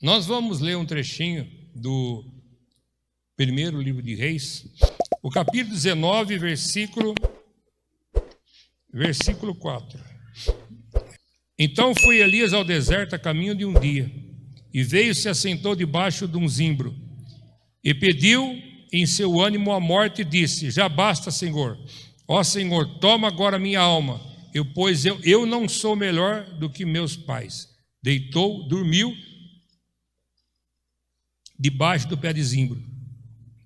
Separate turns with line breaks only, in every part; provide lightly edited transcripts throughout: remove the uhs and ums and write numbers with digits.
Nós vamos ler um trechinho do primeiro livro de Reis, o capítulo 19, versículo 4. Então foi Elias ao deserto a caminho de um dia, e veio e se assentou debaixo de um zimbro, e pediu em seu ânimo a morte, e disse: já basta, Senhor. Ó Senhor, toma agora minha alma, pois eu não sou melhor do que meus pais. Deitou, dormiu debaixo do pé de zimbro.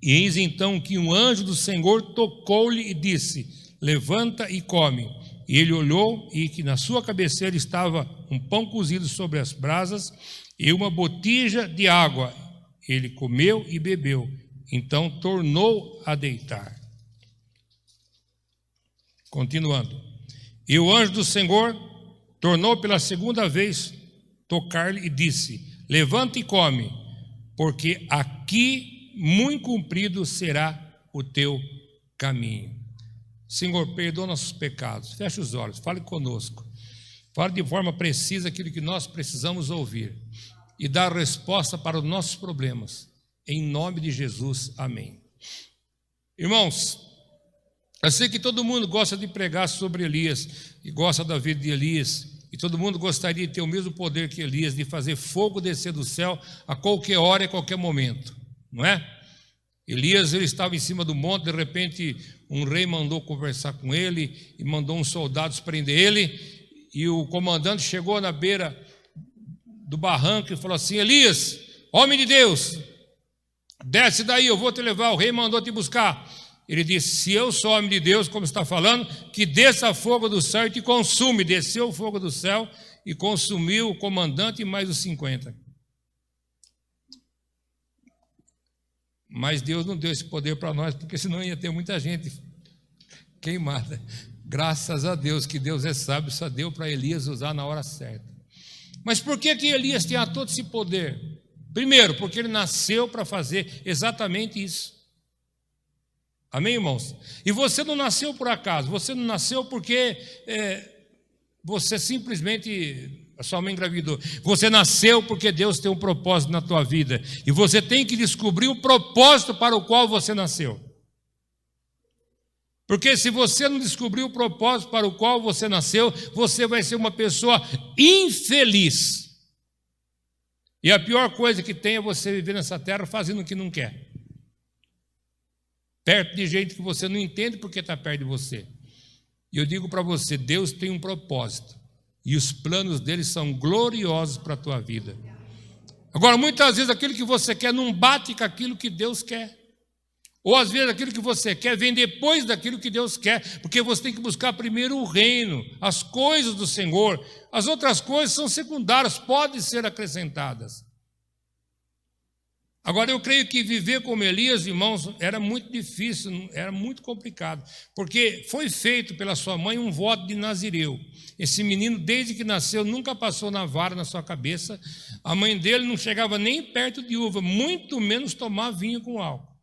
E eis então que um anjo do Senhor tocou-lhe e disse: levanta e come. E ele olhou, e que na sua cabeceira estava um pão cozido sobre as brasas e uma botija de água. Ele comeu e bebeu, então tornou a deitar. Continuando. E o anjo do Senhor tornou pela segunda vez tocar-lhe e disse: levanta e come, porque aqui muito comprido será o teu caminho. Senhor, perdoa nossos pecados. Feche os olhos, fale conosco. Fale de forma precisa aquilo que nós precisamos ouvir e dar resposta para os nossos problemas. Em nome de Jesus, amém. Irmãos, eu sei que todo mundo gosta de pregar sobre Elias e gosta da vida de Elias, e todo mundo gostaria de ter o mesmo poder que Elias, de fazer fogo descer do céu a qualquer hora e a qualquer momento, não é? Elias, ele estava em cima do monte, de repente um rei mandou conversar com ele e mandou uns soldados prender ele, e o comandante chegou na beira do barranco e falou assim: Elias, homem de Deus, desce daí, eu vou te levar, o rei mandou te buscar. Ele disse: se eu sou homem de Deus, como está falando, que desça fogo do céu e te consume. Desceu o fogo do céu e consumiu o comandante e mais os 50. Mas Deus não deu esse poder para nós, porque senão ia ter muita gente queimada. Graças a Deus, que Deus é sábio, só deu para Elias usar na hora certa. Mas por que Elias tinha todo esse poder? Primeiro, porque ele nasceu para fazer exatamente isso. Amém, irmãos? E você não nasceu por acaso, você não nasceu porque você simplesmente... A sua mãe engravidou. Você nasceu porque Deus tem um propósito na tua vida. E você tem que descobrir o propósito para o qual você nasceu. Porque se você não descobrir o propósito para o qual você nasceu, você vai ser uma pessoa infeliz. E a pior coisa que tem é você viver nessa terra fazendo o que não quer. Perto de gente que você não entende porque está perto de você. E eu digo para você, Deus tem um propósito. E os planos dele são gloriosos para a tua vida. Agora, muitas vezes aquilo que você quer não bate com aquilo que Deus quer. Ou às vezes aquilo que você quer vem depois daquilo que Deus quer, porque você tem que buscar primeiro o reino, as coisas do Senhor. As outras coisas são secundárias, podem ser acrescentadas. Agora, eu creio que viver como Elias, irmãos, era muito difícil, era muito complicado, porque foi feito pela sua mãe um voto de Nazireu. Esse menino, desde que nasceu, nunca passou na vara na sua cabeça. A mãe dele não chegava nem perto de uva, muito menos tomar vinho com álcool.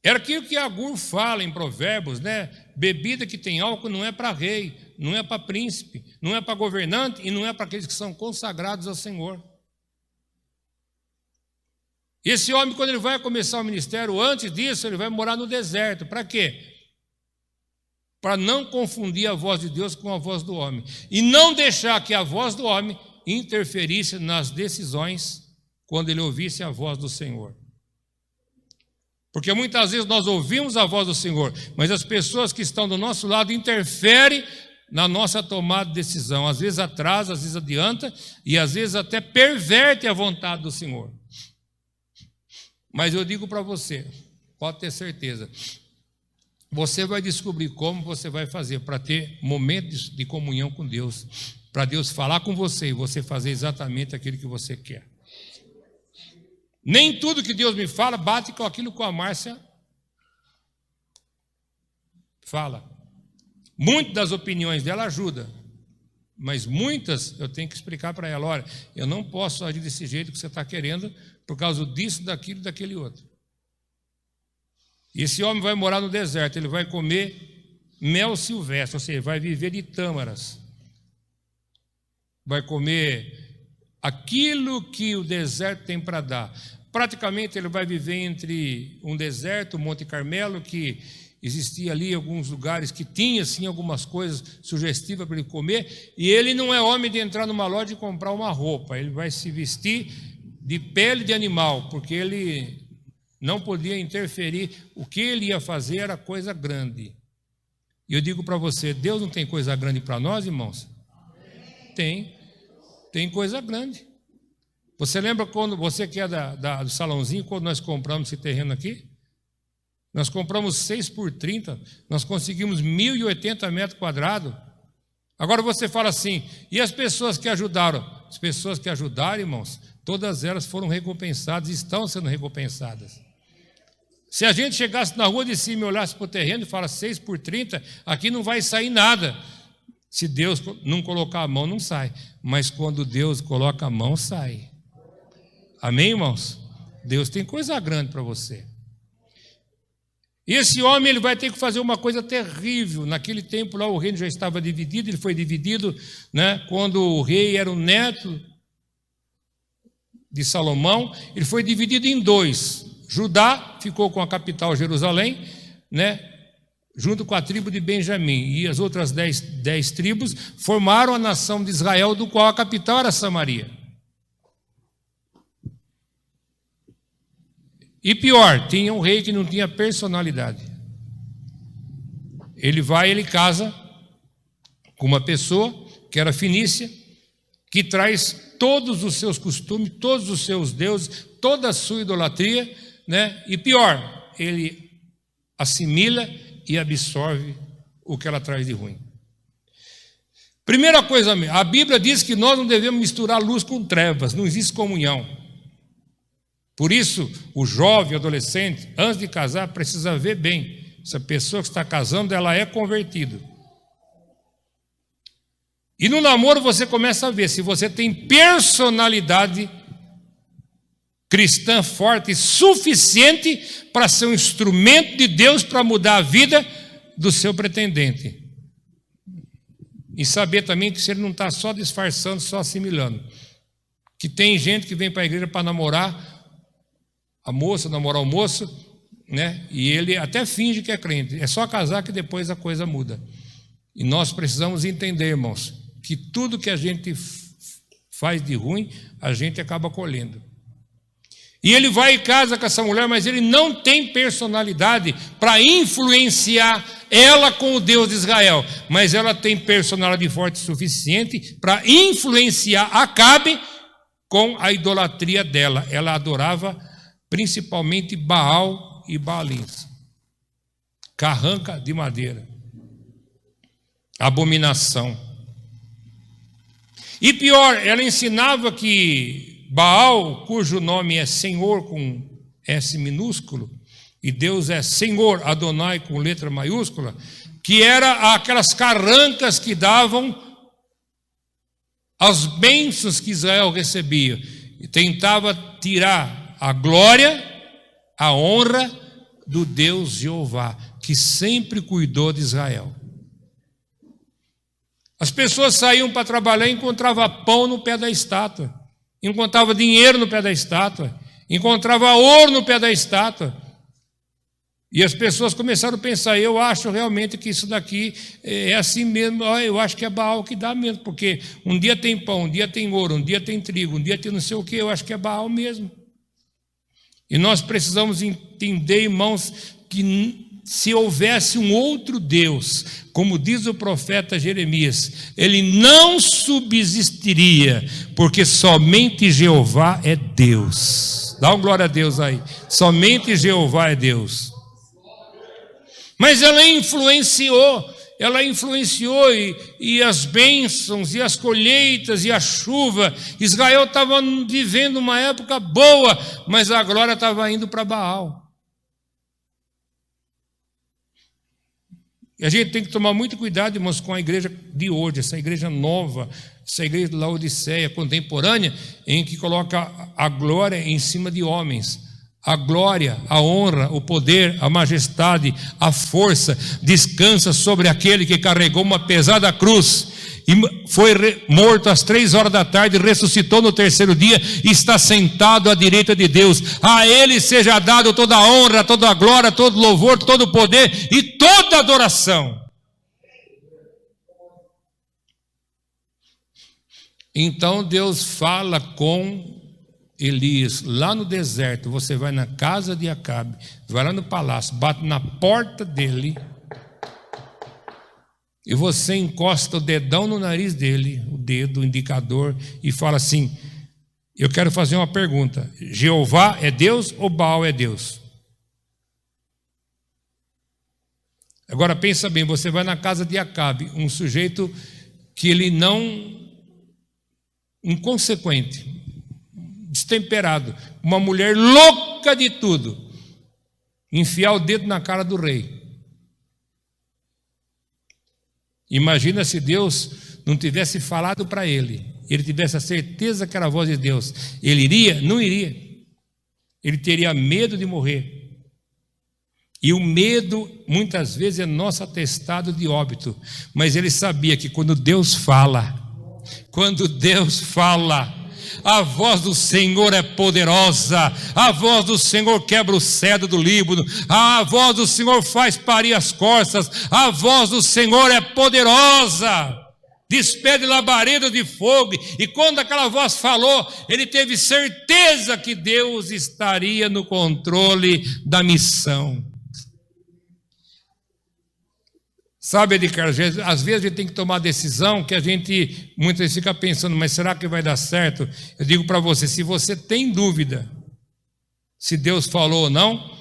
Era aquilo que Agur fala em Provérbios, né? Bebida que tem álcool não é para rei, não é para príncipe, não é para governante e não é para aqueles que são consagrados ao Senhor. Esse homem, quando ele vai começar o ministério, antes disso, ele vai morar no deserto. Para quê? Para não confundir a voz de Deus com a voz do homem. E não deixar que a voz do homem interferisse nas decisões quando ele ouvisse a voz do Senhor. Porque muitas vezes nós ouvimos a voz do Senhor, mas as pessoas que estão do nosso lado interferem na nossa tomada de decisão. Às vezes atrasa, às vezes adianta, e às vezes até perverte a vontade do Senhor. Mas eu digo para você, pode ter certeza, você vai descobrir como você vai fazer para ter momentos de comunhão com Deus, para Deus falar com você e você fazer exatamente aquilo que você quer. Nem tudo que Deus me fala bate com aquilo que a Márcia fala. Muitas das opiniões dela ajudam, mas muitas eu tenho que explicar para ela: olha, eu não posso agir desse jeito que você está querendo, por causa disso, daquilo e daquele outro. E esse homem vai morar no deserto, ele vai comer mel silvestre, ou seja, vai viver de tâmaras. vai comer aquilo que o deserto tem para dar. Praticamente ele vai viver entre um deserto, o Monte Carmelo, que existia ali alguns lugares que tinha assim algumas coisas sugestivas para ele comer, e ele não é homem de entrar numa loja e comprar uma roupa, ele vai se vestir de pele de animal, porque ele não podia interferir, o que ele ia fazer era coisa grande. E eu digo para você, Deus não tem coisa grande para nós, irmãos? Tem coisa grande. Você lembra quando, você que é do salãozinho, quando nós compramos esse terreno aqui? Nós compramos 6 por 30, nós conseguimos 1.080 metros quadrados. Agora você fala assim, e as pessoas que ajudaram? As pessoas que ajudaram, irmãos, todas elas foram recompensadas, estão sendo recompensadas. Se a gente chegasse na rua de cima e olhasse para o terreno e falasse 6 por 30, aqui não vai sair nada. Se Deus não colocar a mão, não sai. Mas quando Deus coloca a mão, sai. Amém, irmãos? Deus tem coisa grande para você. E esse homem ele vai ter que fazer uma coisa terrível. Naquele tempo lá o reino já estava dividido, ele foi dividido, né, quando o rei era o neto de Salomão, ele foi dividido em 2. Judá ficou com a capital Jerusalém, né, junto com a tribo de Benjamim, e as outras 10 tribos formaram a nação de Israel, do qual a capital era Samaria. E pior, tinha um rei que não tinha personalidade. Ele casa com uma pessoa que era fenícia, que traz todos os seus costumes, todos os seus deuses, toda a sua idolatria, né? E pior, ele assimila e absorve o que ela traz de ruim. Primeira coisa, a Bíblia diz que nós não devemos misturar luz com trevas, não existe comunhão. Por isso, o jovem, adolescente, antes de casar, precisa ver bem se a pessoa que está casando, ela é convertida. E no namoro você começa a ver se você tem personalidade cristã forte suficiente para ser um instrumento de Deus para mudar a vida do seu pretendente. E saber também que se ele não está só disfarçando, só assimilando. Que tem gente que vem para a igreja para namorar a moça, namorar o moço, né? E ele até finge que é crente. É só casar que depois a coisa muda. E nós precisamos entender, irmãos, que tudo que a gente faz de ruim, a gente acaba colhendo. E ele vai e casa com essa mulher, mas ele não tem personalidade para influenciar ela com o Deus de Israel. Mas ela tem personalidade forte o suficiente para influenciar Acabe com a idolatria dela. Ela adorava principalmente Baal e Baalins, carranca de madeira, abominação. E pior, ela ensinava que Baal, cujo nome é Senhor com S minúsculo, e Deus é Senhor, Adonai com letra maiúscula, que era aquelas carrancas que davam as bênçãos que Israel recebia, e tentava tirar a glória, a honra do Deus Jeová, que sempre cuidou de Israel. As pessoas saíam para trabalhar e encontravam pão no pé da estátua, encontrava dinheiro no pé da estátua, encontrava ouro no pé da estátua. E as pessoas começaram a pensar, eu acho realmente que isso daqui é assim mesmo, eu acho que é Baal que dá mesmo, porque um dia tem pão, um dia tem ouro, um dia tem trigo, um dia tem não sei o que, eu acho que é Baal mesmo. E nós precisamos entender, irmãos, que se houvesse um outro Deus, como diz o profeta Jeremias, ele não subsistiria, porque somente Jeová é Deus. Dá uma glória a Deus aí. Somente Jeová é Deus. Mas ela influenciou e as bênçãos, e as colheitas, e a chuva. Israel estava vivendo uma época boa, mas a glória estava indo para Baal. E a gente tem que tomar muito cuidado, irmãos, com a igreja de hoje, essa igreja nova, essa igreja de Laodiceia, contemporânea, em que coloca a glória em cima de homens. A glória, a honra, o poder, a majestade, a força descansa sobre aquele que carregou uma pesada cruz e foi morto às 3 horas da tarde, ressuscitou no terceiro dia e está sentado à direita de Deus. A Ele seja dado toda a honra, toda a glória, todo o louvor, todo o poder e toda a adoração. Então Deus fala com Elias lá no deserto. Você vai na casa de Acabe, vai lá no palácio, bate na porta dele e você encosta o dedão no nariz dele, o dedo, o indicador, e fala assim: eu quero fazer uma pergunta, Jeová é Deus ou Baal é Deus? Agora pensa bem, você vai na casa de Acabe, um sujeito que ele não, inconsequente, destemperado, uma mulher louca de tudo, enfiar o dedo na cara do rei. Imagina se Deus não tivesse falado para ele tivesse a certeza que era a voz de Deus, ele iria? Não iria. Ele teria medo de morrer. E o medo muitas vezes é nosso atestado de óbito, mas ele sabia que quando Deus fala, a voz do Senhor é poderosa, a voz do Senhor quebra o cedro do Líbano, a voz do Senhor faz parir as corças, a voz do Senhor é poderosa, despede labaredas de fogo. E quando aquela voz falou, ele teve certeza que Deus estaria no controle da missão. Sabe, Edgar, às vezes a gente tem que tomar decisão que a gente muitas vezes fica pensando, mas será que vai dar certo? Eu digo para você, se você tem dúvida se Deus falou ou não,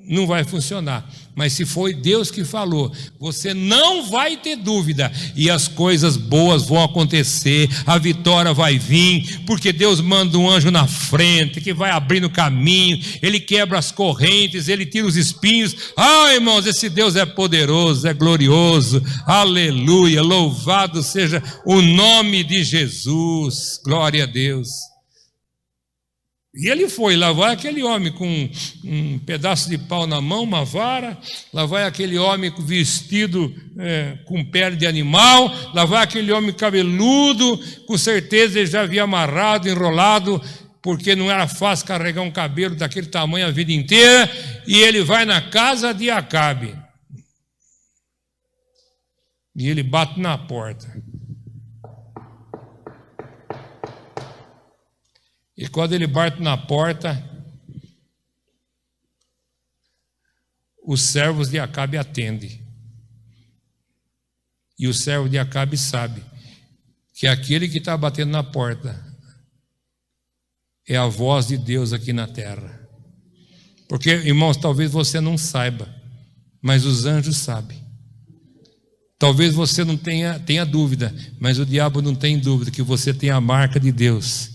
não vai funcionar. Mas se foi Deus que falou, você não vai ter dúvida, e as coisas boas vão acontecer, a vitória vai vir, porque Deus manda um anjo na frente, que vai abrindo o caminho, Ele quebra as correntes, Ele tira os espinhos. Irmãos, esse Deus é poderoso, é glorioso, aleluia, louvado seja o nome de Jesus, glória a Deus. E ele foi, lá vai aquele homem com um pedaço de pau na mão, uma vara, lá vai aquele homem vestido com pele de animal, lá vai aquele homem cabeludo, com certeza ele já havia amarrado, enrolado, porque não era fácil carregar um cabelo daquele tamanho a vida inteira, e ele vai na casa de Acabe. E ele bate na porta. E quando ele bate na porta, os servos de Acabe atendem. E o servo de Acabe sabe que aquele que está batendo na porta é a voz de Deus aqui na terra. Porque, irmãos, talvez você não saiba, mas os anjos sabem. Talvez você não tenha dúvida, mas o diabo não tem dúvida que você tem a marca de Deus.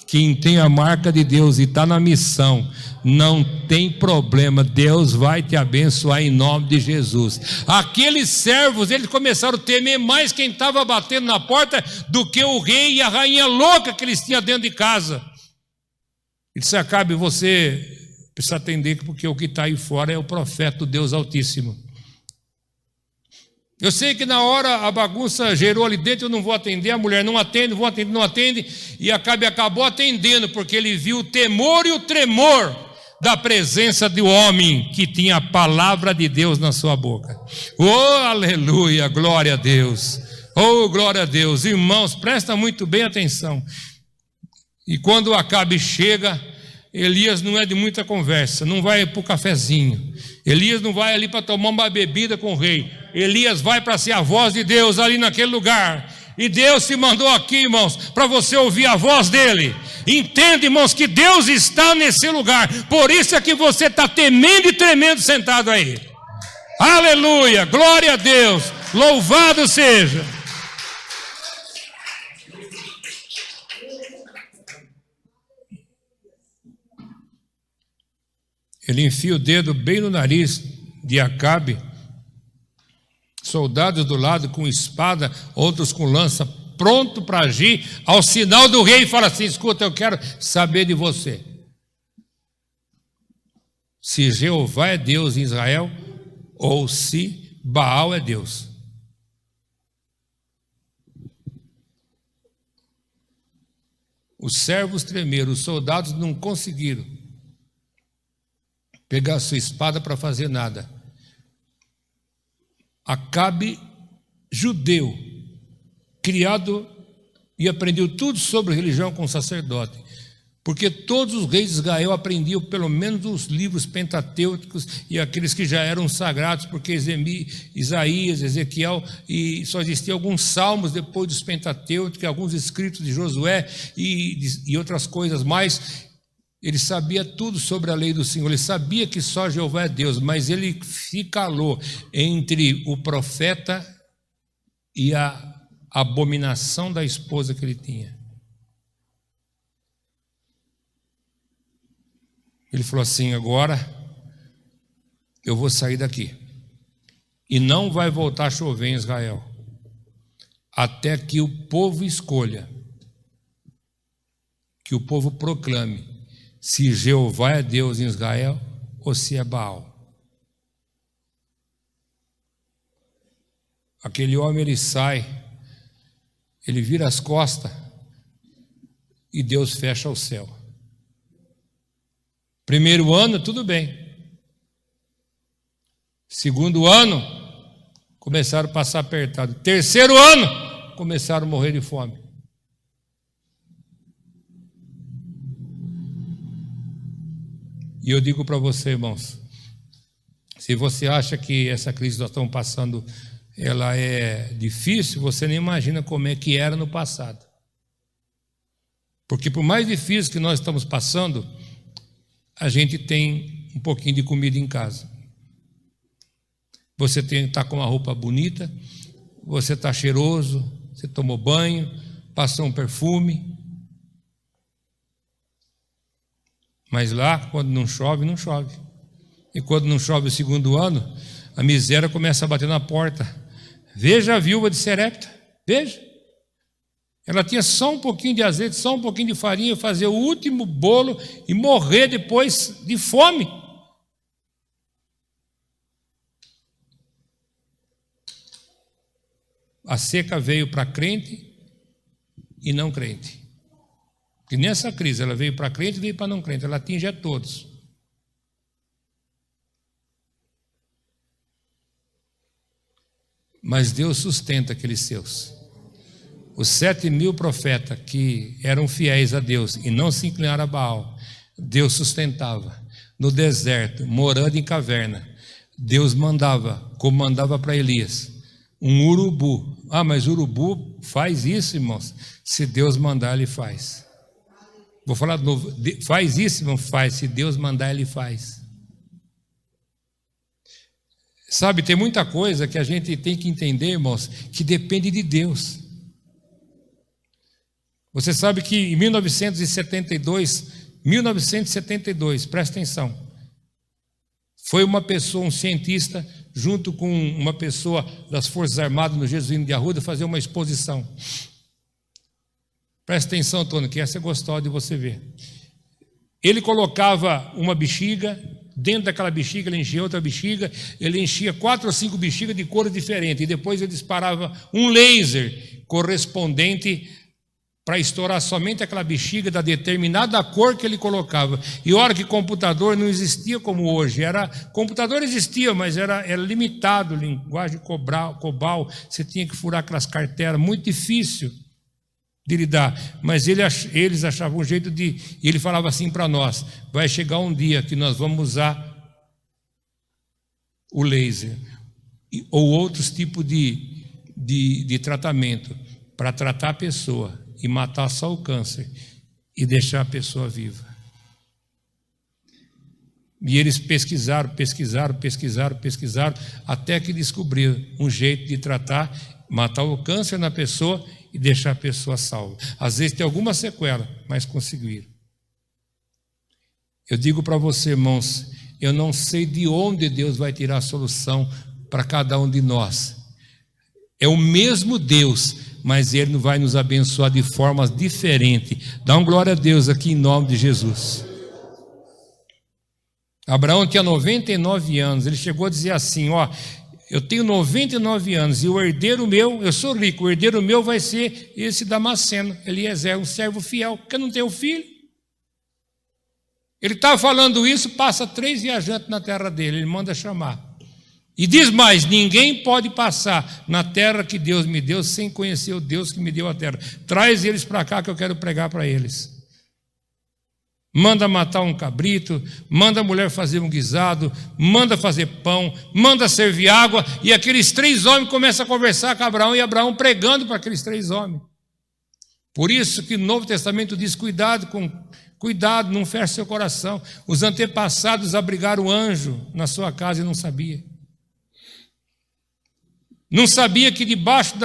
Quem tem a marca de Deus e está na missão, não tem problema, Deus vai te abençoar em nome de Jesus. Aqueles servos, eles começaram a temer mais quem estava batendo na porta do que o rei e a rainha louca que eles tinham dentro de casa. E disse: Acabe, você precisa atender, porque o que está aí fora é o profeta do Deus Altíssimo. Eu sei que na hora a bagunça gerou ali dentro, eu não vou atender, a mulher não atende, não atende, e Acabe acabou atendendo, porque ele viu o temor e o tremor da presença do homem que tinha a palavra de Deus na sua boca. Oh, aleluia, glória a Deus, oh, glória a Deus. Irmãos, presta muito bem atenção. E quando Acabe chega, Elias não é de muita conversa, não vai para o cafezinho, Elias não vai ali para tomar uma bebida com o rei, Elias vai para ser a voz de Deus ali naquele lugar. E Deus te mandou aqui, irmãos, para você ouvir a voz dele. Entende, irmãos, que Deus está nesse lugar, por isso é que você está temendo e tremendo sentado aí. Aleluia, glória a Deus, louvado seja. Ele enfia o dedo bem no nariz de Acabe, soldados do lado com espada, outros com lança, pronto para agir, ao sinal do rei, e fala assim: escuta, eu quero saber de você, se Jeová é Deus em Israel, ou se Baal é Deus. Os servos tremeram, os soldados não conseguiram pegar sua espada para fazer nada. Acabe, judeu, criado e aprendeu tudo sobre religião com o sacerdote, porque todos os reis de Israel aprendiam pelo menos os livros pentatêuticos e aqueles que já eram sagrados, porque Isaías, Ezequiel, e só existiam alguns salmos depois dos pentatêuticos, alguns escritos de Josué e outras coisas mais. Ele sabia tudo sobre a lei do Senhor, ele sabia que só Jeová é Deus, mas ele se calou entre o profeta e a abominação da esposa que ele tinha. Ele falou assim: agora eu vou sair daqui e não vai voltar a chover em Israel até que o povo escolha, que o povo proclame se Jeová é Deus em Israel ou se é Baal. Aquele homem, ele sai, ele vira as costas e Deus fecha o céu. Primeiro ano, tudo bem. Segundo ano, começaram a passar apertado. Terceiro ano, começaram a morrer de fome. E eu digo para você, irmãos, se você acha que essa crise que nós estamos passando, ela é difícil, você nem imagina como é que era no passado. Porque por mais difícil que nós estamos passando, a gente tem um pouquinho de comida em casa. Você está com uma roupa bonita, você está cheiroso, você tomou banho, passou um perfume. Mas lá, quando não chove, não chove. E quando não chove o segundo ano, a miséria começa a bater na porta. Veja a viúva de Serepta, veja. Ela tinha só um pouquinho de azeite, só um pouquinho de farinha, fazer o último bolo e morrer depois de fome. A seca veio para crente e não crente. E nessa crise ela veio para crente e veio para não crente, ela atinge a todos. Mas Deus sustenta aqueles seus. Os 7.000 profetas que eram fiéis a Deus e não se inclinaram a Baal, Deus sustentava. No deserto, morando em caverna, Deus comandava para Elias um urubu. Ah, mas urubu faz isso, irmãos. Se Deus mandar, ele faz. Vou falar de novo. Faz isso, irmão? Faz. Se Deus mandar, ele faz. Sabe, tem muita coisa que a gente tem que entender, irmãos, que depende de Deus. Você sabe que em 1972, presta atenção, foi uma pessoa, um cientista, junto com uma pessoa das Forças Armadas no Jesuíno de Arruda, fazer uma exposição. Presta atenção, Antônio, que essa é gostosa de você ver. Ele colocava uma bexiga, dentro daquela bexiga ele enchia outra bexiga, ele enchia 4 ou 5 bexigas de cores diferentes, e depois ele disparava um laser correspondente para estourar somente aquela bexiga da determinada cor que ele colocava. E hora que computador não existia como hoje, computador existia, mas era limitado, linguagem COBOL, você tinha que furar aquelas carteiras, muito difícil de lidar. Mas eles achavam um jeito e ele falava assim para nós: vai chegar um dia que nós vamos usar o laser ou outros tipos de tratamento para tratar a pessoa e matar só o câncer e deixar a pessoa viva. E eles pesquisaram, até que descobriram um jeito de tratar, matar o câncer na pessoa e deixar a pessoa salva. Às vezes tem alguma sequela, mas conseguiram. Eu digo para você, irmãos, eu não sei de onde Deus vai tirar a solução para cada um de nós. É o mesmo Deus, mas Ele vai nos abençoar de formas diferentes. Dá um glória a Deus aqui em nome de Jesus. Abraão tinha 99 anos, ele chegou a dizer assim, eu tenho 99 anos e o herdeiro meu, eu sou rico, o herdeiro meu vai ser esse Damasceno, Eliezer, um servo fiel, porque eu não tenho filho. Ele estava falando isso, passa 3 viajantes na terra dele, ele manda chamar. E diz mais: ninguém pode passar na terra que Deus me deu sem conhecer o Deus que me deu a terra. Traz eles para cá que eu quero pregar para eles. Manda matar um cabrito, manda a mulher fazer um guisado, manda fazer pão, manda servir água, e aqueles 3 homens começam a conversar com Abraão, e Abraão pregando para aqueles 3 homens. Por isso que o Novo Testamento diz: cuidado, não feche seu coração. Os antepassados abrigaram o anjo na sua casa e não sabia. Não sabia que debaixo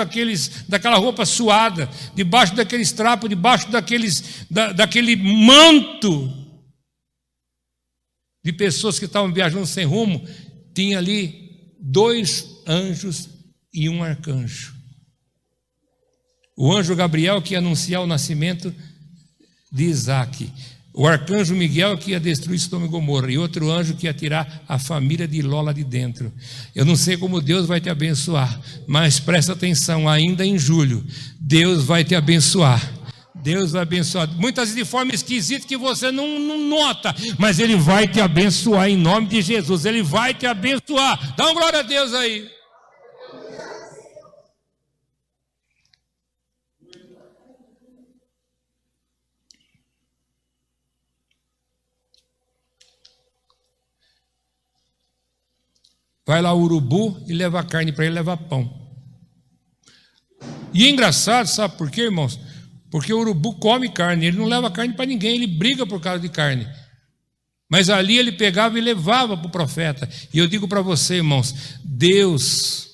daquela roupa suada, debaixo daqueles trapos, debaixo daquele manto de pessoas que estavam viajando sem rumo, tinha ali 2 anjos e um arcanjo. O anjo Gabriel, que ia anunciar o nascimento de Isaac. O arcanjo Miguel, que ia destruir Sodoma e Gomorra, e outro anjo que ia tirar a família de Ló lá de dentro. Eu não sei como Deus vai te abençoar, mas presta atenção, ainda em julho, Deus vai te abençoar. Deus vai abençoar, muitas vezes de forma esquisita que você não nota, mas Ele vai te abençoar em nome de Jesus. Ele vai te abençoar. Dá uma glória a Deus aí. Vai lá o urubu e leva a carne para ele, leva pão. E é engraçado, sabe por quê, irmãos? Porque o urubu come carne, ele não leva carne para ninguém, ele briga por causa de carne. Mas ali ele pegava e levava para o profeta. E eu digo para você, irmãos, Deus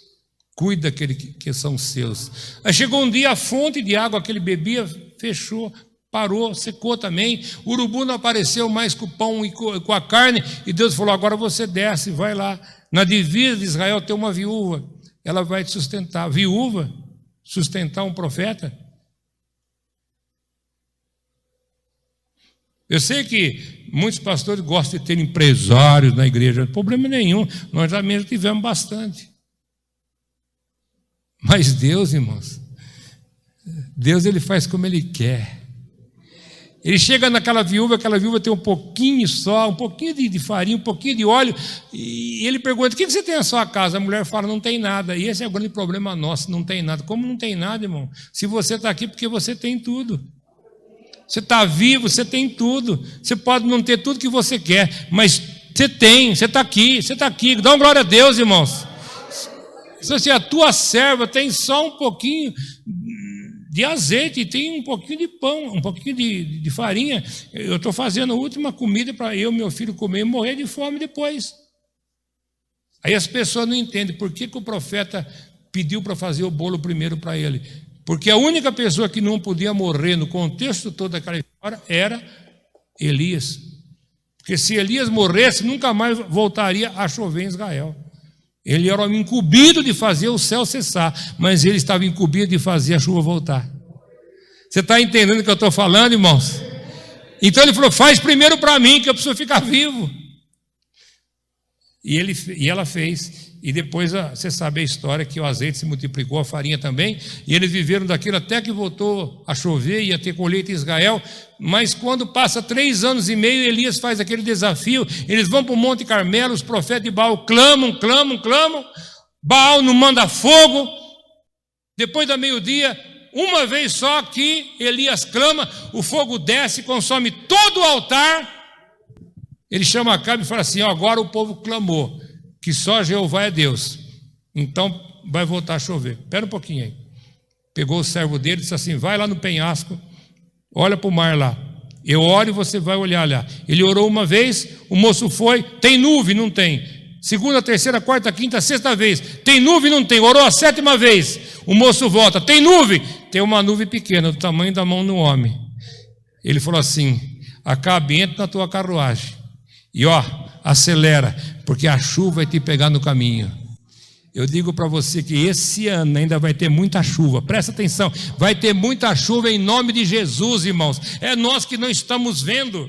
cuida daqueles que são seus. Aí chegou um dia, a fonte de água que ele bebia fechou, parou, secou também. O urubu não apareceu mais com o pão e com a carne. E Deus falou: agora você desce, vai lá. Na divisa de Israel tem uma viúva, ela vai te sustentar. Viúva? Sustentar um profeta? Eu sei que muitos pastores gostam de ter empresários na igreja, problema nenhum, nós já mesmo tivemos bastante. Mas Deus, irmãos, Deus ele faz como Ele quer. Ele chega naquela viúva, aquela viúva tem um pouquinho só, um pouquinho de farinha, um pouquinho de óleo, e ele pergunta: o que você tem na sua casa? A mulher fala: não tem nada. E esse é o grande problema nosso, não tem nada. Como não tem nada, irmão? Se você está aqui, porque você tem tudo. Você está vivo, você tem tudo. Você pode não ter tudo que você quer, mas você tem, você está aqui, Dá uma glória a Deus, irmãos. Se você, a tua serva tem só um pouquinho de azeite, tem um pouquinho de pão, um pouquinho de farinha. Eu estou fazendo a última comida para eu e meu filho comer e morrer de fome depois. Aí as pessoas não entendem por que o profeta pediu para fazer o bolo primeiro para ele. Porque a única pessoa que não podia morrer no contexto todo daquela história era Elias. Porque se Elias morresse, nunca mais voltaria a chover em Israel. Ele era incumbido de fazer o céu cessar, mas ele estava incumbido de fazer a chuva voltar. Você está entendendo o que eu estou falando, irmãos? Então ele falou: faz primeiro para mim, que eu preciso ficar vivo. E ela fez. E depois, você sabe a história, que o azeite se multiplicou, a farinha também, e eles viveram daquilo até que voltou a chover, ia ter colheita em Israel. Mas quando passa 3 anos e meio, Elias faz aquele desafio, eles vão para o Monte Carmelo, os profetas de Baal clamam, Baal não manda fogo. Depois da meio-dia, uma vez só que Elias clama, o fogo desce, consome todo o altar. Ele chama Acabe e fala assim: agora o povo clamou que só Jeová é Deus, então vai voltar a chover. Espera um pouquinho aí. Pegou o servo dele e disse assim: vai lá no penhasco, olha para o mar lá, eu oro e você vai olhar lá. Ele orou uma vez, o moço foi: tem nuvem? Não tem. Segunda, terceira, quarta, quinta, sexta vez: tem nuvem? Não tem. Orou a 7ª vez, o moço volta: tem nuvem? Tem uma nuvem pequena, do tamanho da mão do homem. Ele falou assim: Acabe, entra na tua carruagem e acelera, porque a chuva vai te pegar no caminho. Eu digo para você que esse ano ainda vai ter muita chuva. Presta atenção, vai ter muita chuva em nome de Jesus, irmãos. É nós que não estamos vendo.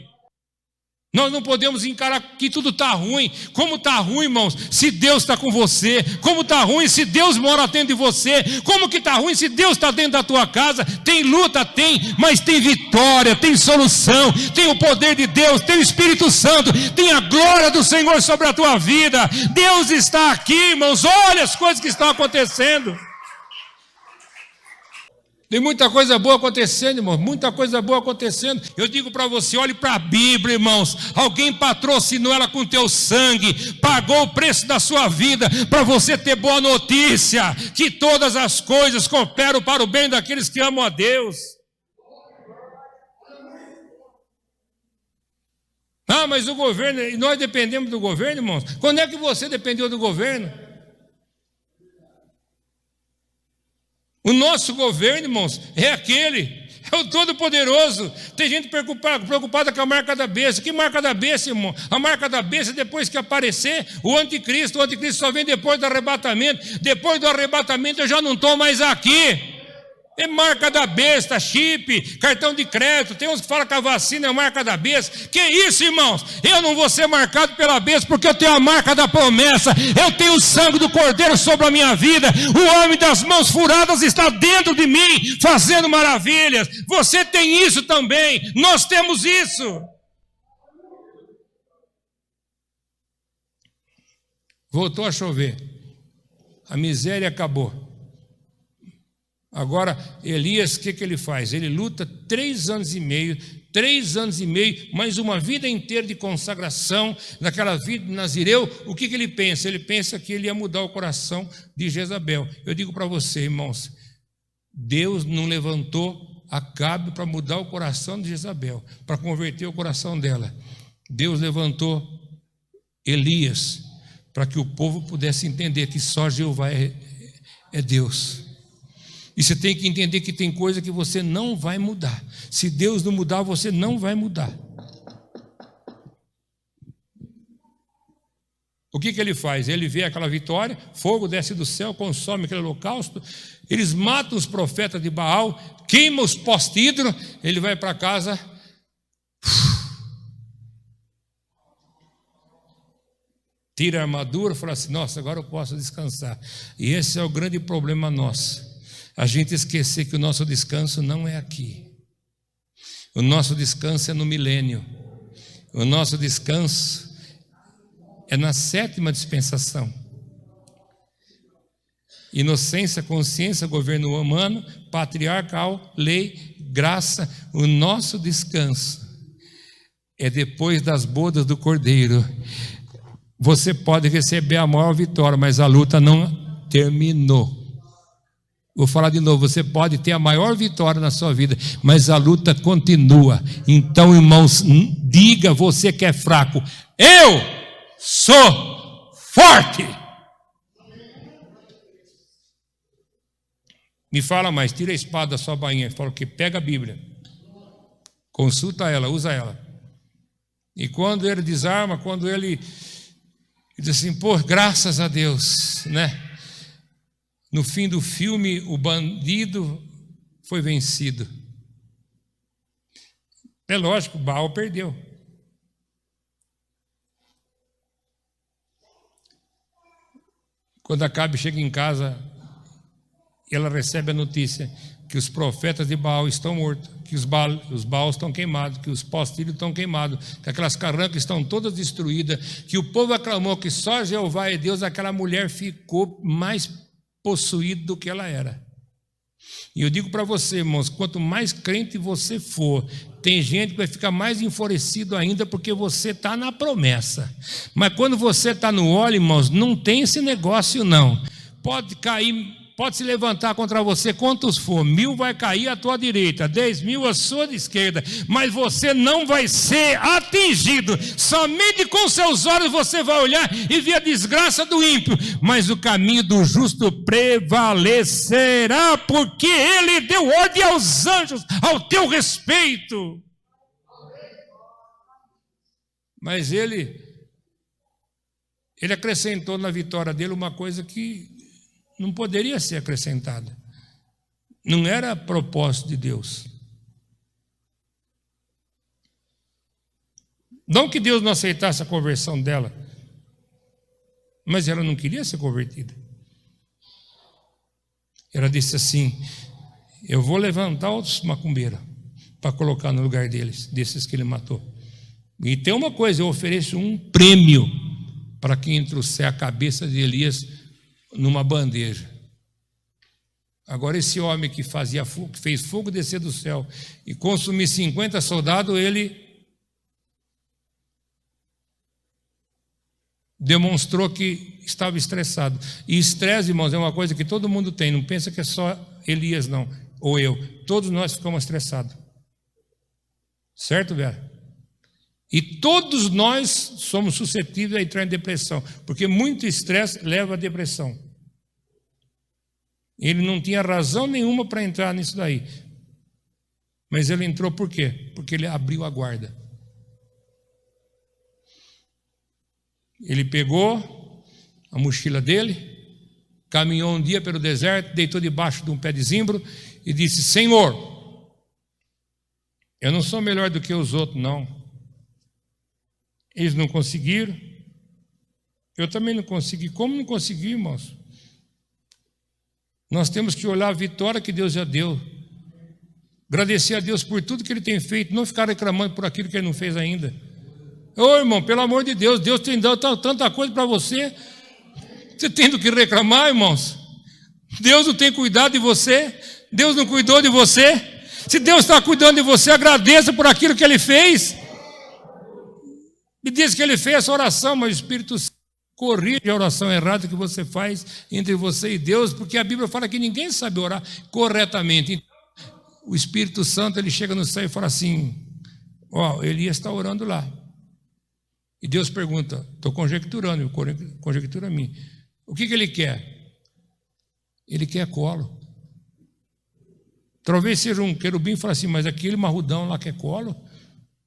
Nós não podemos encarar que tudo está ruim. Como está ruim, irmãos, se Deus está com você? Como está ruim se Deus mora dentro de você? Como que está ruim se Deus está dentro da tua casa? Tem luta, tem, mas tem vitória, tem solução, tem o poder de Deus, tem o Espírito Santo, tem a glória do Senhor sobre a tua vida. Deus está aqui, irmãos. Olha as coisas que estão acontecendo. Tem muita coisa boa acontecendo, irmãos, muita coisa boa acontecendo. Eu digo para você, olhe para a Bíblia, irmãos. Alguém patrocinou ela com teu sangue, pagou o preço da sua vida, para você ter boa notícia, que todas as coisas cooperam para o bem daqueles que amam a Deus. Ah, mas o governo, e nós dependemos do governo, irmãos? Quando é que você dependeu do governo? O nosso governo, irmãos, é aquele, é o Todo-Poderoso. Tem gente preocupada com a marca da besta. Que marca da besta, irmão? A marca da besta, depois que aparecer o anticristo só vem depois do arrebatamento. Depois do arrebatamento eu já não estou mais aqui. É marca da besta, chip, cartão de crédito. Tem uns que falam que a vacina é marca da besta. Que isso, irmãos? Eu não vou ser marcado pela besta, porque eu tenho a marca da promessa. Eu tenho o sangue do Cordeiro sobre a minha vida. O homem das mãos furadas está dentro de mim, fazendo maravilhas. Você tem isso também. Nós temos isso. Voltou a chover. A miséria acabou. Agora, Elias, o que ele faz? Ele luta 3 anos e meio, mais uma vida inteira de consagração, naquela vida de Nazireu. O que ele pensa? Ele pensa que ele ia mudar o coração de Jezabel. Eu digo para você, irmãos, Deus não levantou Acabe para mudar o coração de Jezabel, para converter o coração dela. Deus levantou Elias para que o povo pudesse entender que só Jeová é Deus. E você tem que entender que tem coisa que você não vai mudar. Se Deus não mudar, você não vai mudar. O que ele faz? Ele vê aquela vitória, fogo desce do céu, consome aquele holocausto, eles matam os profetas de Baal, queimam os postídron, ele vai para casa, tira a armadura e fala assim, nossa, agora eu posso descansar. E esse é o grande problema nosso. A gente esquecer que o nosso descanso não é aqui. O nosso descanso é no milênio. O nosso descanso é na 7ª dispensação. Inocência, consciência, governo humano, patriarcal, lei, graça. O nosso descanso é depois das bodas do Cordeiro. Você pode receber a maior vitória, mas a luta não terminou. Vou falar de novo, você pode ter a maior vitória na sua vida, mas a luta continua. Então, irmãos, diga você que é fraco, eu sou forte. Me fala mais, tira a espada da sua bainha, fala que pega a Bíblia, consulta ela, usa ela. E quando ele desarma, quando ele diz assim, pô, graças a Deus, né? No fim do filme, o bandido foi vencido. É lógico, Baal perdeu. Quando Acabe chega em casa, ela recebe a notícia que os profetas de Baal estão mortos, que os Baals estão queimados, que os postilhos estão queimados, que aquelas carrancas estão todas destruídas, que o povo aclamou que só Jeová é Deus. Aquela mulher ficou mais possuído do que ela era. E eu digo para você, irmãos, quanto mais crente você for, tem gente que vai ficar mais enfurecido ainda porque você está na promessa. Mas quando você está no óleo, irmãos, não tem esse negócio não. Pode cair, pode se levantar contra você quantos for, 1000 vai cair à tua direita, 10.000 à sua esquerda, mas você não vai ser atingido. Somente com seus olhos você vai olhar e ver a desgraça do ímpio, mas o caminho do justo prevalecerá, porque ele deu ordem aos anjos ao teu respeito. Mas ele acrescentou na vitória dele uma coisa que não poderia ser acrescentada. Não era propósito de Deus. Não que Deus não aceitasse a conversão dela, mas ela não queria ser convertida. Ela disse assim: eu vou levantar outros macumbeiros para colocar no lugar desses que ele matou. E tem uma coisa, eu ofereço um prêmio para quem trouxer a cabeça de Elias numa bandeja. Agora esse homem que fez fogo descer do céu e consumir 50 soldados, ele demonstrou que estava estressado. E estresse, irmãos, é uma coisa que todo mundo tem. Não pensa que é só Elias, não, ou eu. Todos nós ficamos estressados. Certo, Vera? E todos nós somos suscetíveis a entrar em depressão, porque muito estresse leva à depressão. Ele não tinha razão nenhuma para entrar nisso daí. Mas ele entrou por quê? Porque ele abriu a guarda. Ele pegou a mochila dele, caminhou um dia pelo deserto, deitou debaixo de um pé de zimbro e disse: Senhor, eu não sou melhor do que os outros, não. Eles não conseguiram, eu também não consegui. Como não consegui, irmãos? Nós temos que olhar a vitória que Deus já deu, agradecer a Deus por tudo que Ele tem feito, não ficar reclamando por aquilo que Ele não fez ainda. Ô irmão, pelo amor de Deus, Deus tem dado tanta coisa para você, você tem do que reclamar, irmãos? Deus não tem cuidado de você? Deus não cuidou de você? Se Deus está cuidando de você, agradeça por aquilo que Ele fez. E diz que Ele fez essa oração, mas o Espírito Santo corrige a oração errada que você faz entre você e Deus, porque a Bíblia fala que ninguém sabe orar corretamente. Então, o Espírito Santo, ele chega no céu e fala assim: ó, Elias está orando lá. E Deus pergunta, estou conjecturando, conjectura a mim, o que ele quer? Ele quer colo. Talvez seja um querubim e fala assim: mas aquele marrudão lá quer colo?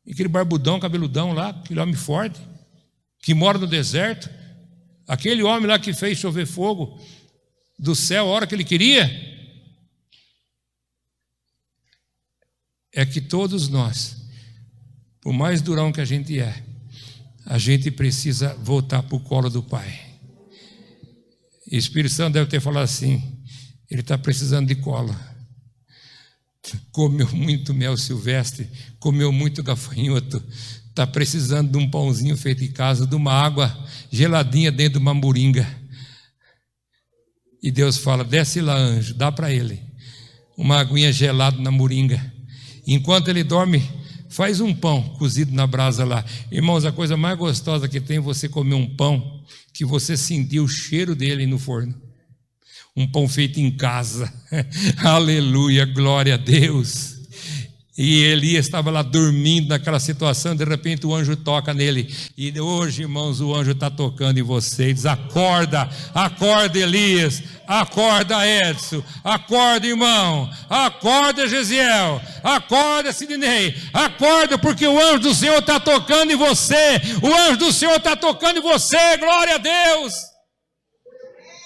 E aquele barbudão, cabeludão lá, aquele homem forte, que mora no deserto, aquele homem lá que fez chover fogo do céu a hora que ele queria. É que todos nós, por mais durão que a gente precisa voltar para o colo do Pai. E o Espírito Santo deve ter falado assim: ele está precisando de colo. Comeu muito mel silvestre, comeu muito gafanhoto, está precisando de um pãozinho feito em casa, de uma água geladinha dentro de uma moringa. E Deus fala: desce lá, anjo, dá para ele uma aguinha gelada na moringa. Enquanto ele dorme, faz um pão cozido na brasa lá. Irmãos, a coisa mais gostosa que tem é você comer um pão que você sentiu o cheiro dele no forno. Um pão feito em casa. Aleluia, glória a Deus. E Elias estava lá dormindo naquela situação, de repente o anjo toca nele. E hoje, irmãos, o anjo está tocando em você e diz: acorda, acorda, Elias, acorda, Edson, acorda, irmão, acorda, Gesiel, acorda, Sidney, acorda, porque o anjo do Senhor está tocando em você, o anjo do Senhor está tocando em você, glória a Deus.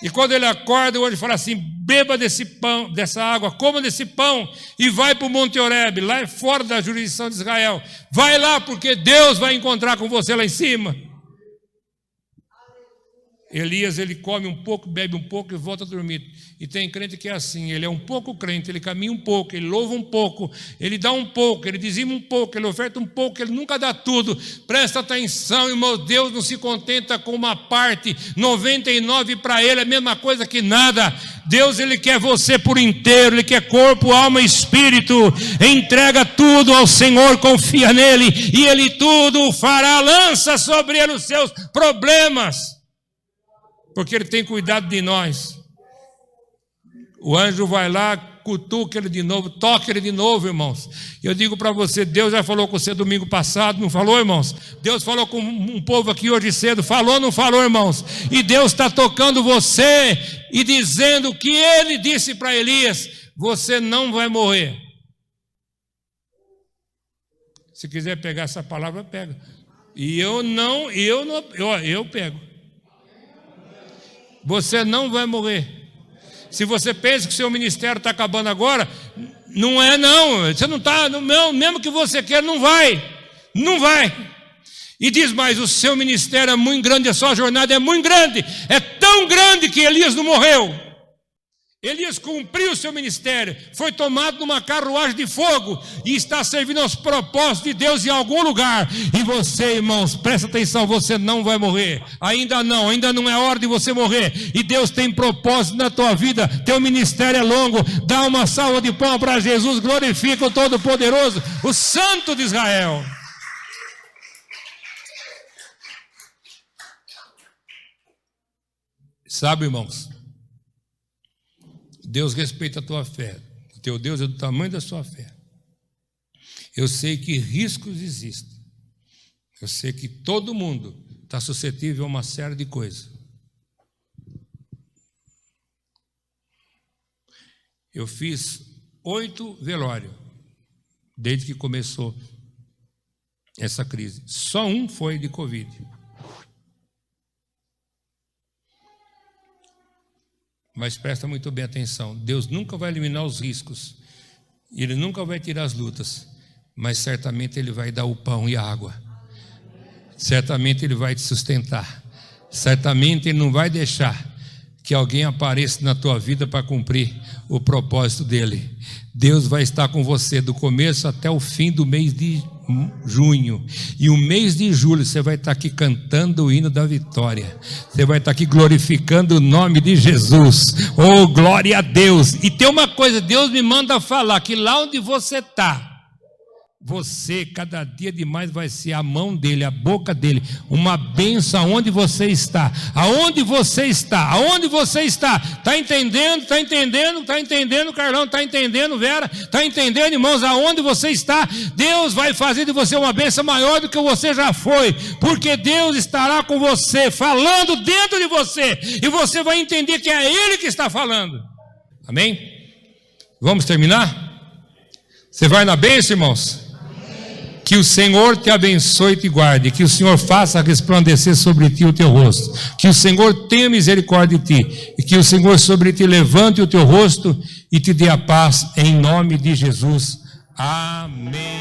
E quando ele acorda, o anjo fala assim: beba desse pão, dessa água, coma desse pão e vai para o Monte Horebe, lá é fora da jurisdição de Israel. Vai lá, porque Deus vai encontrar com você lá em cima. Elias, ele come um pouco, bebe um pouco e volta a dormir. E tem crente que é assim: ele é um pouco crente, ele caminha um pouco, ele louva um pouco, ele dá um pouco, ele dizima um pouco, ele oferta um pouco, ele nunca dá tudo. Presta atenção, irmão, Deus não se contenta com uma parte, 99 para ele é a mesma coisa que nada. Deus, ele quer você por inteiro, ele quer corpo, alma e espírito. Entrega tudo ao Senhor, confia nele e ele tudo fará. Lança sobre ele os seus problemas, porque ele tem cuidado de nós. O anjo vai lá, cutuca ele de novo, toca ele de novo, irmãos. Eu digo para você, Deus já falou com você domingo passado, não falou, irmãos? Deus falou com um povo aqui hoje cedo, falou, não falou, irmãos? E Deus está tocando você e dizendo que ele disse para Elias: você não vai morrer. Se quiser pegar essa palavra, pega. E eu pego. Você não vai morrer. Se você pensa que o seu ministério está acabando agora, não é não. Você não está, mesmo que você queira, não vai. Não vai. E diz mais: o seu ministério é muito grande, a sua jornada é muito grande. É tão grande que Elias não morreu. Elias cumpriu o seu ministério, foi tomado numa carruagem de fogo e está servindo aos propósitos de Deus em algum lugar. E você, irmãos, presta atenção, você não vai morrer. Ainda não é hora de você morrer. E Deus tem propósito na tua vida. Teu ministério é longo. Dá uma salva de palmas para Jesus. Glorifica o Todo-Poderoso, o Santo de Israel. Sabe, irmãos, Deus respeita a tua fé. O teu Deus é do tamanho da sua fé. Eu sei que riscos existem. Eu sei que todo mundo está suscetível a uma série de coisas. Eu fiz 8 velórios desde que começou essa crise. Só um foi de Covid. Mas presta muito bem atenção, Deus nunca vai eliminar os riscos, Ele nunca vai tirar as lutas, mas certamente Ele vai dar o pão e a água, certamente Ele vai te sustentar, certamente Ele não vai deixar que alguém apareça na tua vida para cumprir o propósito dEle. Deus vai estar com você do começo até o fim do mês de junho, e o mês de julho você vai estar aqui cantando o hino da vitória, você vai estar aqui glorificando o nome de Jesus. Oh, glória a Deus! E tem uma coisa, Deus me manda falar, que lá onde você está, você cada dia demais vai ser a mão dele, a boca dele, uma bênção aonde você está, aonde você está, aonde você está. Está entendendo? Está entendendo? Está entendendo, Carlão? Está entendendo, Vera? Está entendendo, irmãos? Aonde você está, Deus vai fazer de você uma bênção maior do que você já foi, porque Deus estará com você, falando dentro de você, e você vai entender que é Ele que está falando. Amém? Vamos terminar? Você vai na bênção, irmãos? Que o Senhor te abençoe e te guarde, que o Senhor faça resplandecer sobre ti o teu rosto, que o Senhor tenha misericórdia de ti, e que o Senhor sobre ti levante o teu rosto e te dê a paz, em nome de Jesus. Amém.